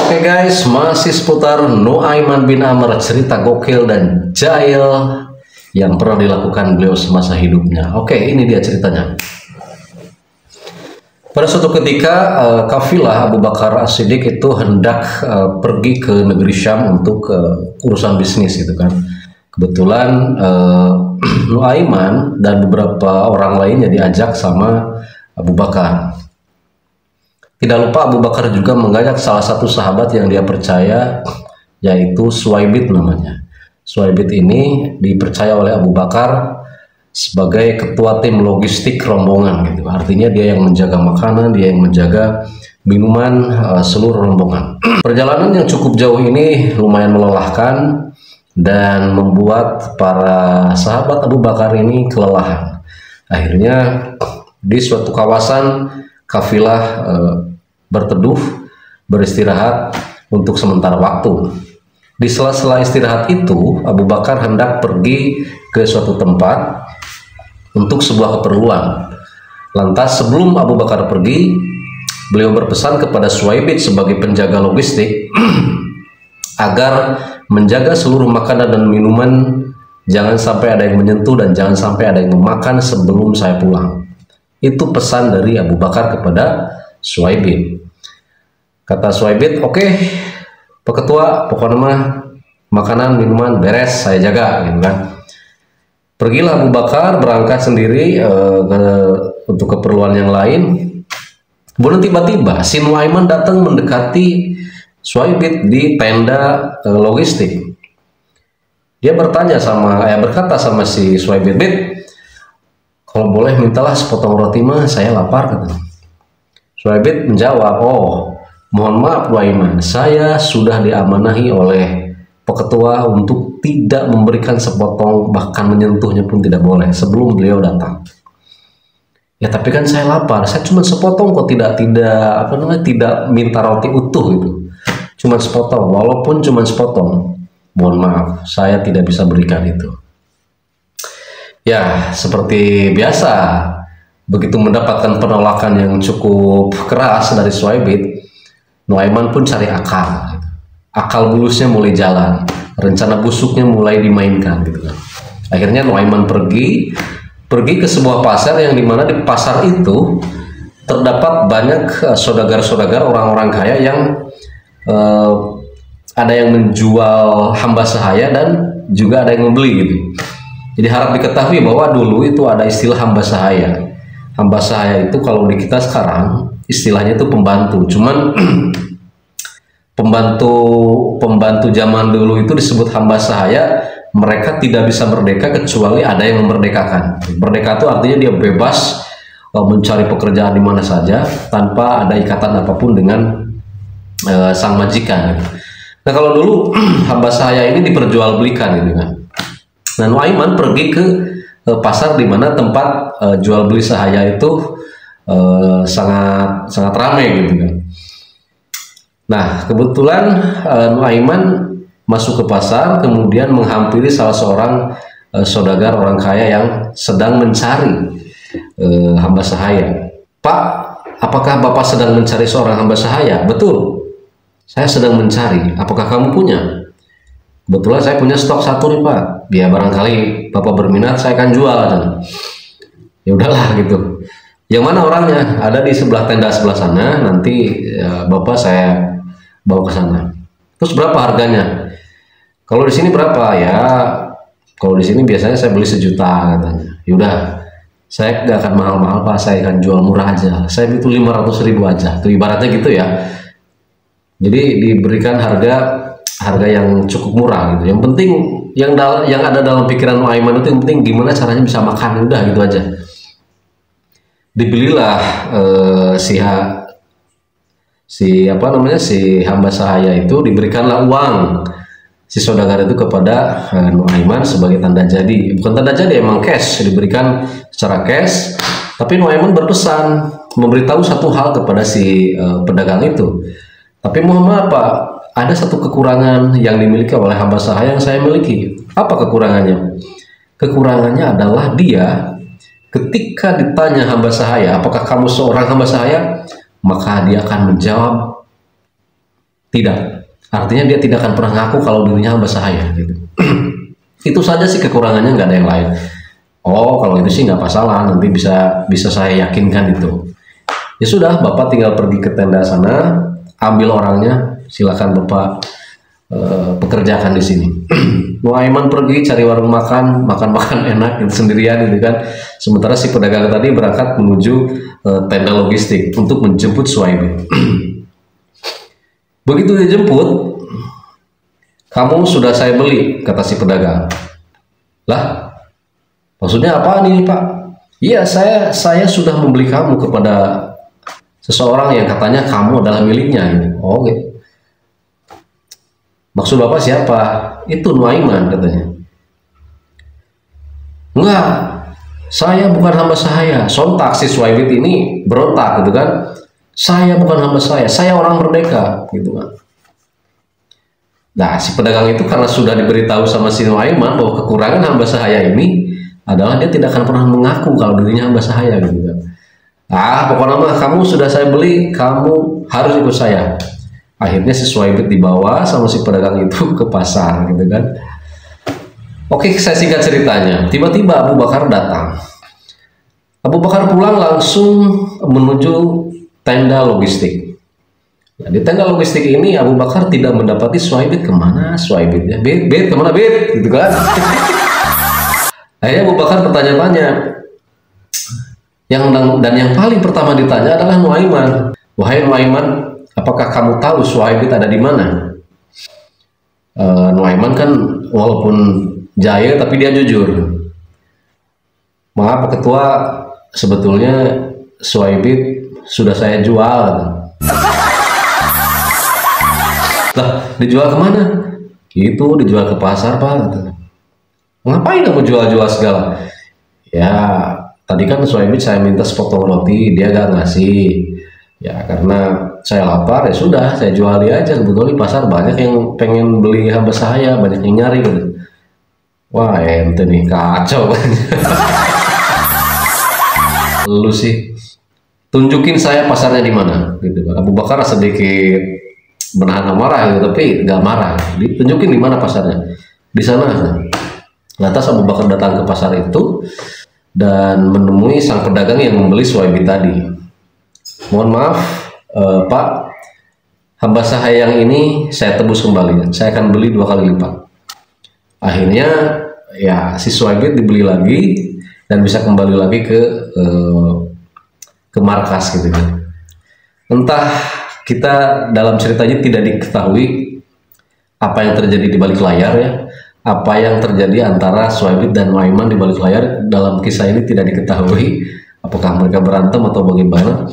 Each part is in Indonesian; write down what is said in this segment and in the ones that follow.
Oke guys, masih seputar Nuaiman bin Amr, cerita gokil dan jahil yang pernah dilakukan beliau semasa hidupnya. Oke, ini dia ceritanya. Pada suatu ketika, kafilah Abu Bakar As-Siddiq itu hendak pergi ke negeri Syam untuk urusan bisnis gitu kan. Kebetulan Nuaiman dan beberapa orang lainnya diajak sama Abu Bakar. Tidak lupa Abu Bakar juga mengajak salah satu sahabat yang dia percaya, yaitu Suwaibit namanya. Suwaibit ini dipercaya oleh Abu Bakar sebagai ketua tim logistik rombongan gitu. Artinya dia yang menjaga makanan, dia yang menjaga minuman seluruh rombongan. Perjalanan yang cukup jauh ini lumayan melelahkan dan membuat para sahabat Abu Bakar ini kelelahan. Akhirnya di suatu kawasan kafilah berteduh, beristirahat untuk sementara waktu. Di sela-sela istirahat itu, Abu Bakar hendak pergi ke suatu tempat untuk sebuah keperluan. Lantas sebelum Abu Bakar pergi, beliau berpesan kepada Suwaibit sebagai penjaga logistik agar menjaga seluruh makanan dan minuman, jangan sampai ada yang menyentuh dan jangan sampai ada yang memakan sebelum saya pulang. Itu pesan dari Abu Bakar kepada Suwaibit. Kata Suwaibit, oke, Pak Ketua, pokoknya mah makanan minuman beres, saya jaga gitu kan. Pergilah Abu Bakar berangkat sendiri untuk keperluan yang lain. Kemudian tiba-tiba si Nuaiman datang mendekati Suwaibit di tenda logistik. Dia berkata sama si Suwaibit, "Bit, kalau boleh mintalah sepotong roti mah, saya lapar," kata. Suwaibit menjawab, "Oh, mohon maaf Nuaiman, saya sudah diamanahi oleh Ketua untuk tidak memberikan sepotong, bahkan menyentuhnya pun tidak boleh sebelum beliau datang." Ya tapi kan saya lapar, saya cuma sepotong kok, tidak minta roti utuh gitu, cuma sepotong, walaupun cuma sepotong, mohon maaf saya tidak bisa berikan itu. Ya seperti biasa, begitu mendapatkan penolakan yang cukup keras dari Suwaibit, Nuaiman pun cari akal. Akal bulusnya mulai jalan, rencana busuknya mulai dimainkan gitu kan. Akhirnya Nuaiman pergi ke sebuah pasar yang dimana di pasar itu terdapat banyak saudagar-saudagar orang-orang kaya yang ada yang menjual hamba sahaya dan juga ada yang membeli gitu. Jadi harap diketahui bahwa dulu itu ada istilah hamba sahaya. Hamba sahaya itu kalau di kita sekarang istilahnya itu pembantu. Cuman pembantu zaman dulu itu disebut hamba sahaya. Mereka tidak bisa merdeka kecuali ada yang memerdekakan. Merdeka itu artinya dia bebas mencari pekerjaan di mana saja tanpa ada ikatan apapun dengan sang majikan. Nah kalau dulu hamba sahaya ini diperjualbelikan gitu kan. Nah Nuaiman pergi ke pasar di mana tempat jual beli sahaya itu sangat ramai gitu kan. Nah kebetulan Nuaiman masuk ke pasar, kemudian menghampiri salah seorang saudagar orang kaya yang sedang mencari hamba sahaya. "Pak, apakah Bapak sedang mencari seorang hamba sahaya?" "Betul, saya sedang mencari. Apakah kamu punya?" "Kebetulan saya punya stok satu nih Pak. Ya barangkali Bapak berminat, saya akan jual." Ya udahlah gitu. "Yang mana orangnya?" "Ada di sebelah tenda sebelah sana. Nanti Bapak saya bawa ke sana." "Terus berapa harganya?" "Kalau di sini berapa?" "Ya kalau di sini biasanya saya beli 1 juta," katanya. "Yaudah, saya nggak akan mahal-mahal Pak, saya akan jual murah aja. Saya butuh 500.000 aja." Tuh ibaratnya gitu ya. Jadi diberikan harga yang cukup murah gitu. Yang penting yang ada dalam pikiran Nuaiman itu yang penting gimana caranya bisa makan, udah gitu aja. Dibelilah si hamba sahaya itu, diberikanlah uang si saudagar itu kepada Nuaiman sebagai tanda jadi. Bukan tanda jadi, emang cash, diberikan secara cash. Tapi Nuaiman berpesan memberitahu satu hal kepada si pedagang itu. "Tapi mohon maaf Pak, ada satu kekurangan yang dimiliki oleh hamba sahaya yang saya miliki." "Apa kekurangannya?" "Kekurangannya adalah dia ketika ditanya hamba sahaya, apakah kamu seorang hamba sahaya, maka dia akan menjawab Tidak. Artinya dia tidak akan pernah ngaku kalau dirinya hamba sahaya gitu. Itu saja sih kekurangannya, nggak ada yang lain. Oh, kalau itu sih nggak masalah, nanti bisa saya yakinkan itu. Ya sudah, Bapak tinggal pergi ke tenda sana, ambil orangnya, silakan Bapak pekerjakan di sini. Nuaiman pergi cari warung makan enak gitu, sendirian gitu kan. Sementara si pedagang tadi berangkat menuju tenda logistik untuk menjemput Suhaib. Begitu dijemput, kamu sudah saya beli, kata si pedagang. Lah, maksudnya apa ini Pak? Iya, saya sudah membeli kamu kepada seseorang yang katanya kamu adalah miliknya. Oh, gitu. Maksud Bapak siapa? Itu Nuaiman katanya. Enggak, saya bukan hamba sahaya. Sontak si Suhaib ini berontak gitu kan. Saya bukan hamba saya orang merdeka gitu kan. Nah, si pedagang itu karena sudah diberitahu sama si Nuaiman bahwa kekurangan hamba sahaya ini adalah dia tidak akan pernah mengaku kalau dirinya hamba sahaya gitu kan. Pokoknya mah kamu sudah saya beli, kamu harus ikut saya. Akhirnya si Suhaib dibawa sama si pedagang itu ke pasar gitu kan. Oke, saya singkat ceritanya. Tiba-tiba Abu Bakar datang. Abu Bakar pulang langsung menuju tenda logistik. Nah, di tenda logistik ini Abu Bakar tidak mendapati Suhaib. Kemana Suhaib ya? Bet kemana bet? Gitu kan. Akhirnya Abu Bakar bertanya-tanya. Dan yang paling pertama ditanya adalah Nuaiman. Wahai Nuaiman, apakah kamu tahu Suhaib ada di mana? Nuaiman kan walaupun jahil tapi dia jujur. Maaf Ketua, sebetulnya Suhaib sudah saya jual. Lah, dijual kemana? Itu dijual ke pasar Pak. Ngapain kamu jual-jual segala? Ya, tadi kan Suhaib saya minta sepotong roti, dia gak ngasih. Ya karena saya lapar, ya sudah saya jual dia aja. Kebetulan di pasar banyak yang pengen beli hamba sahaya, banyak yang nyari gitu. Wah ente nih kacau. Lu sih tunjukin saya pasarnya di mana gitu. Abu Bakar sedikit menahan amarah gitu, tapi nggak marah. Ditunjukin di mana pasarnya. Di sana. Lantas Abu Bakar datang ke pasar itu dan menemui sang pedagang yang membeli Suhaib tadi. Mohon maaf Pak, hamba sahaya yang ini saya tebus kembali, saya akan beli 2 kali lipat. Akhirnya ya si Suhaib dibeli lagi dan bisa kembali lagi ke markas gitu kan. Entah, kita dalam ceritanya tidak diketahui apa yang terjadi di balik layar ya, apa yang terjadi antara Suhaib dan Nuaiman di balik layar dalam kisah ini tidak diketahui. Apakah mereka berantem atau bagaimana?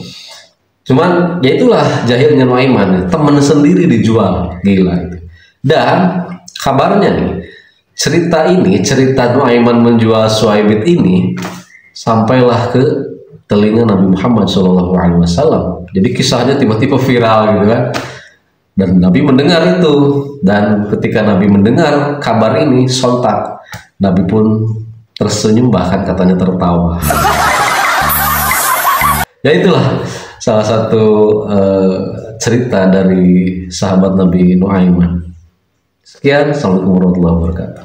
Cuman ya itulah jahilnya Nuaiman, temen sendiri dijual, gila itu. Dan kabarnya nih, cerita Nuaiman menjual Suhaib ini sampailah ke telinga Nabi Muhammad SAW. Jadi kisahnya tiba-tiba viral gitu kan. Dan Nabi mendengar itu, dan ketika Nabi mendengar kabar ini sontak Nabi pun tersenyum, bahkan katanya tertawa. Ya itulah salah satu cerita dari sahabat Nabi Nuaiman. Sekian, assalamualaikum warahmatullahi wabarakatuh.